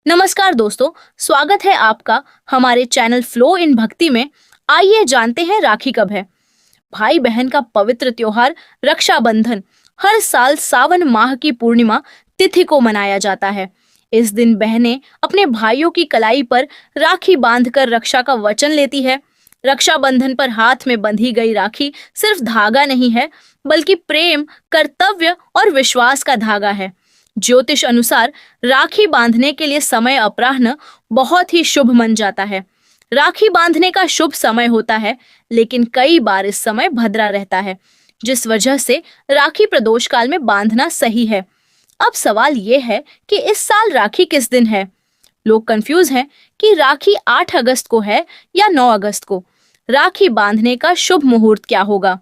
नमस्कार दोस्तों, स्वागत है आपका हमारे चैनल फ्लो इन भक्ति में। आइए जानते हैं राखी कब है। भाई बहन का पवित्र त्योहार रक्षाबंधन हर साल सावन माह की पूर्णिमा तिथि को मनाया जाता है। इस दिन बहनें अपने भाइयों की कलाई पर राखी बांधकर रक्षा का वचन लेती है। रक्षाबंधन पर हाथ में बंधी गई राखी सिर्फ धागा नहीं है, बल्कि प्रेम, कर्तव्य और विश्वास का धागा है। ज्योतिष अनुसार राखी बांधने के लिए समय अपराह्न बहुत ही शुभ मन जाता है। राखी बांधने का शुभ समय होता है, लेकिन कई बार इस समय भद्रा रहता है, जिस वजह से राखी प्रदोष काल में बांधना सही है। अब सवाल ये है कि इस साल राखी किस दिन है। लोग कंफ्यूज हैं कि राखी 8 अगस्त को है या 9 अगस्त को। राखी बांधने का शुभ मुहूर्त क्या होगा?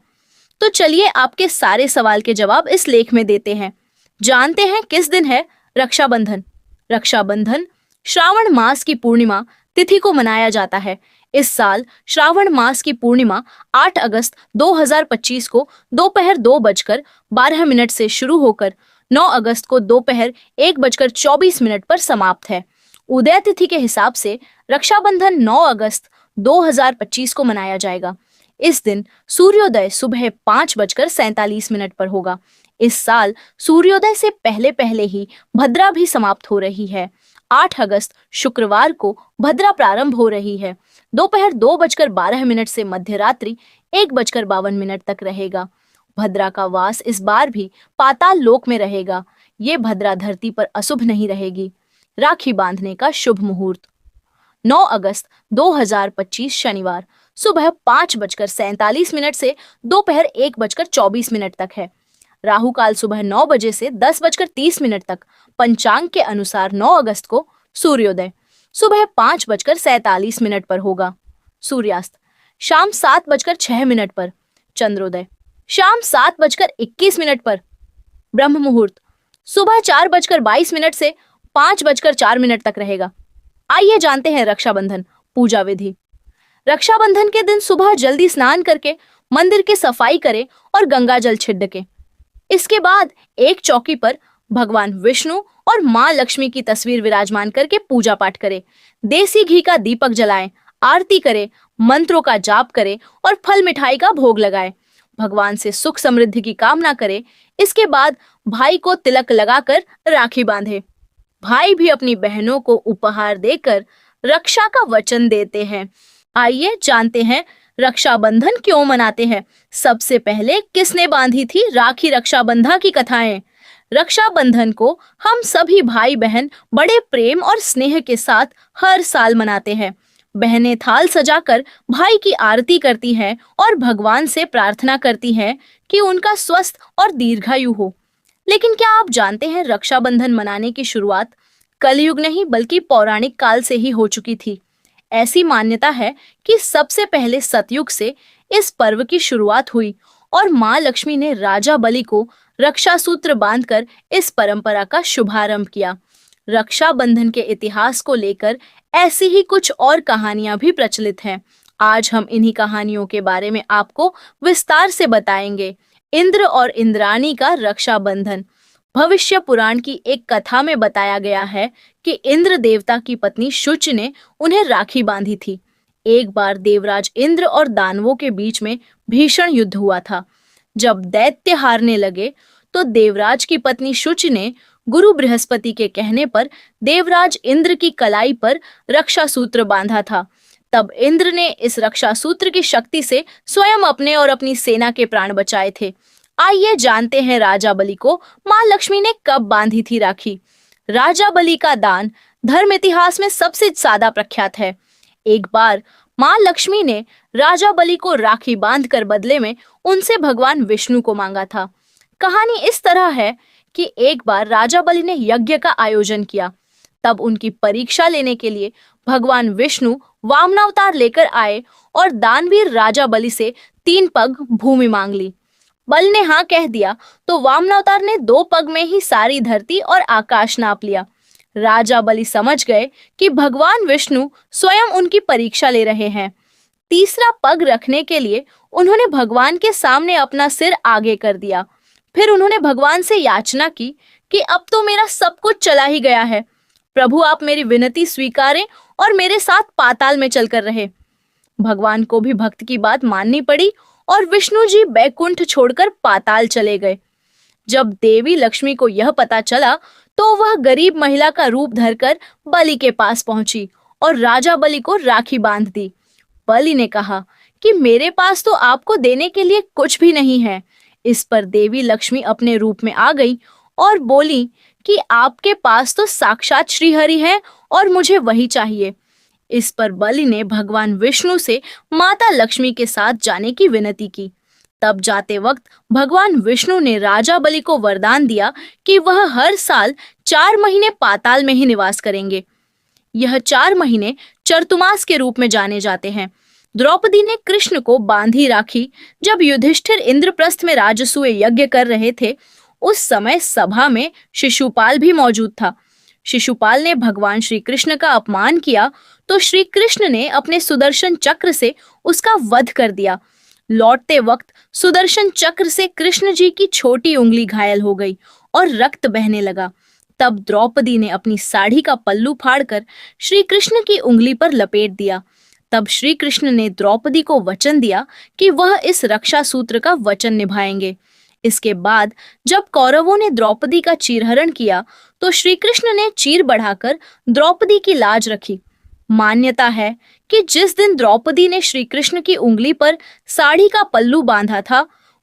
तो चलिए आपके सारे सवाल के जवाब इस लेख में देते हैं। जानते हैं किस दिन है रक्षाबंधन। रक्षाबंधन श्रावण मास की पूर्णिमा तिथि को मनाया जाता है। इस साल श्रावण मास की पूर्णिमा 8 अगस्त 2025 को दोपहर 2:12 से शुरू होकर 9 अगस्त को दोपहर 1:24 पर समाप्त है। उदय तिथि के हिसाब से रक्षाबंधन 9 अगस्त 2025 को मनाया जाएगा। इस दिन सूर्योदय सुबह 5:47 पर होगा। इस साल सूर्योदय से पहले पहले ही भद्रा भी समाप्त हो रही है। 8 अगस्त शुक्रवार को भद्रा प्रारंभ हो रही है। दोपहर 2:12 से मध्यरात्रि 1:52 तक रहेगा। भद्रा का वास इस बार भी पाताल लोक में रहेगा। ये भद्रा धरती पर अशुभ नहीं रहेगी। राखी बांधने का शुभ मुहूर्त 9 अगस्त 2025 शनिवार सुबह 5:47 से दोपहर 1:24 तक है। राहु काल सुबह 9 बजे से 10:30 तक। पंचांग के अनुसार 9 अगस्त को सूर्योदय सुबह 5:47 पर होगा। सूर्यास्त शाम 7:06 पर। चंद्रोदय शाम 7:21 पर। ब्रह्म मुहूर्त सुबह 4:22 से 5:04 तक रहेगा। आइए जानते हैं रक्षाबंधन पूजा विधि। रक्षाबंधन के दिन सुबह जल्दी स्नान करके मंदिर की सफाई करें और गंगा जल छिड़के। इसके बाद एक चौकी पर भगवान विष्णु और मां लक्ष्मी की तस्वीर विराजमान करके पूजा पाठ करें। देसी घी का दीपक जलाएं, आरती करें, मंत्रों का जाप करें और फल मिठाई का भोग लगाएं। भगवान से सुख समृद्धि की कामना करें। इसके बाद भाई को तिलक लगाकर राखी बांधे। भाई भी अपनी बहनों को उपहार देकर रक्षा का वचन देते हैं। आइए जानते हैं रक्षाबंधन क्यों मनाते हैं। सबसे पहले किसने बांधी थी राखी रक्षाबंधन की कथाएं। रक्षाबंधन को हम सभी भाई बहन बड़े प्रेम और स्नेह के साथ हर साल मनाते हैं। बहनें थाल सजाकर भाई की आरती करती हैं और भगवान से प्रार्थना करती हैं कि उनका स्वस्थ और दीर्घायु हो। लेकिन क्या आप जानते हैं रक्षाबंधन मनाने की शुरुआत कलयुग नहीं बल्कि पौराणिक काल से ही हो चुकी थी। ऐसी मान्यता है कि सबसे पहले सतयुग से इस पर्व की शुरुआत हुई और मां लक्ष्मी ने राजा बलि को रक्षा सूत्र बांधकर इस परंपरा का शुभारंभ किया। रक्षाबंधन के इतिहास को लेकर ऐसी ही कुछ और कहानियां भी प्रचलित हैं। आज हम इन्हीं कहानियों के बारे में आपको विस्तार से बताएंगे। इंद्र और इंद्राणी का रक्षाबंधन। भविष्य पुराण की एक कथा में बताया गया है कि इंद्र देवता की पत्नी शुचि ने उन्हें राखी बांधी थी। एक बार देवराज इंद्र और दानवों के बीच में भीषण युद्ध हुआ था। जब दैत्य हारने लगे तो देवराज की पत्नी शुचि ने गुरु बृहस्पति के कहने पर देवराज इंद्र की कलाई पर रक्षा सूत्र बांधा था। तब इंद्र ने इस रक्षा सूत्र की शक्ति से स्वयं अपने और अपनी सेना के प्राण बचाए थे। आइए जानते हैं राजा बलि को मां लक्ष्मी ने कब बांधी थी राखी। राजा बलि का दान धर्म इतिहास में सबसे ज्यादा प्रख्यात है। एक बार मां लक्ष्मी ने राजा बलि को राखी बांधकर बदले में उनसे भगवान विष्णु को मांगा था। कहानी इस तरह है कि एक बार राजा बलि ने यज्ञ का आयोजन किया। तब उनकी परीक्षा लेने के लिए भगवान विष्णु वामनावतार लेकर आए और दानवीर राजा बलि से 3 पग भूमि मांग ली। बलि ने हाँ कह दिया तो वामनावतार ने 2 पग में ही सारी धरती और आकाश नाप लिया। राजा बलि समझ गए कि भगवान विष्णु स्वयं उनकी परीक्षा ले रहे हैं। तीसरा पग रखने के लिए उन्होंने भगवान के सामने अपना सिर आगे कर दिया। फिर उन्होंने भगवान से याचना की कि अब तो मेरा सब कुछ चला ही गया है, प्रभु आप मेरी विनती स्वीकारें और मेरे साथ पाताल में चलकर रहे। भगवान को भी भक्त की बात माननी पड़ी और विष्णु जी बैकुंठ छोड़कर पाताल चले गए। जब देवी लक्ष्मी को यह पता चला तो वह गरीब महिला का रूप धरकर बलि के पास पहुंची और राजा बलि को राखी बांध दी। बलि ने कहा कि मेरे पास तो आपको देने के लिए कुछ भी नहीं है। इस पर देवी लक्ष्मी अपने रूप में आ गई और बोली कि आपके पास तो साक्षात श्रीहरि है और मुझे वही चाहिए। इस पर बलि ने भगवान विष्णु से माता लक्ष्मी के साथ जाने की विनती की। तब जाते वक्त भगवान विष्णु ने राजा बलि को वरदान दिया कि वह हर साल 4 महीने पाताल में ही निवास करेंगे। यह 4 महीने चरतुमास के रूप में जाने जाते हैं। द्रौपदी ने कृष्ण को बांधी राखी। जब युधिष्ठिर इंद्रप्रस्थ में राजसूय यज्ञ कर रहे थे, उस समय सभा में शिशुपाल भी मौजूद था। शिशुपाल ने भगवान श्री कृष्ण का अपमान किया तो श्री कृष्ण ने अपने सुदर्शन चक्र से उसका वध कर दिया। लौटते वक्त सुदर्शन चक्र से कृष्ण जी की छोटी उंगली घायल हो गई और रक्त बहने लगा। तब द्रौपदी ने अपनी साड़ी का पल्लू फाड़कर श्री कृष्ण की उंगली पर लपेट दिया। तब श्री कृष्ण ने द्रौपदी को वचन दिया कि वह इस रक्षा सूत्र का वचन निभाएंगे। इसके बाद जब कौरवों ने द्रौपदी का चीरहरण किया तो श्री कृष्ण ने चीर बढ़ाकर द्रौपदी की लाज रखी। मान्यता है कि जिस दिन द्रौपदी ने श्री कृष्ण की उंगली पर साड़ी का पल्लू बांधा था,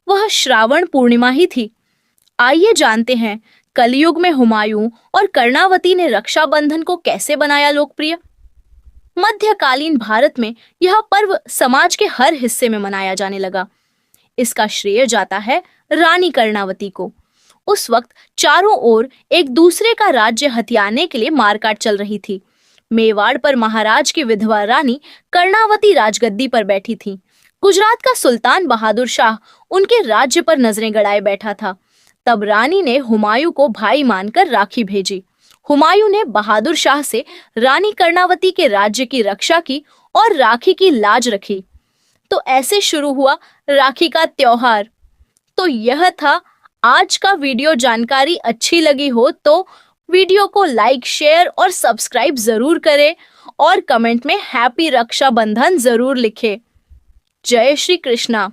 वह श्रावण पूर्णिमा ही थी। आइए जानते हैं कलयुग में हुमायूं और कर्णावती ने रक्षाबंधन को कैसे बनाया लोकप्रिय। मध्यकालीन भारत में यह पर्व समाज के हर हिस्से में मनाया जाने लगा। इसका श्रेय जाता है रानी कर्णावती को। उस वक्त चारों ओर एक दूसरे का राज्य हथियाने के लिए मारकाट चल रही थी। मेवाड़ पर महाराज की विधवा रानी कर्णावती राजगद्दी पर बैठी थी। गुजरात का सुल्तान बहादुर शाह उनके राज्य पर नजरें गड़ाए बैठा था। तब रानी ने हुमायूं को भाई मानकर राखी भेजी। हुमायूं ने बहादुर शाह से रानी कर्णावती के राज्य की रक्षा की और राखी की लाज रखी। तो ऐसे शुरू हुआ राखी का त्योहार। तो यह था आज का वीडियो। जानकारी अच्छी लगी हो तो वीडियो को लाइक, शेयर और सब्सक्राइब जरूर करें और कमेंट में हैप्पी रक्षाबंधन जरूर लिखें। जय श्री कृष्णा।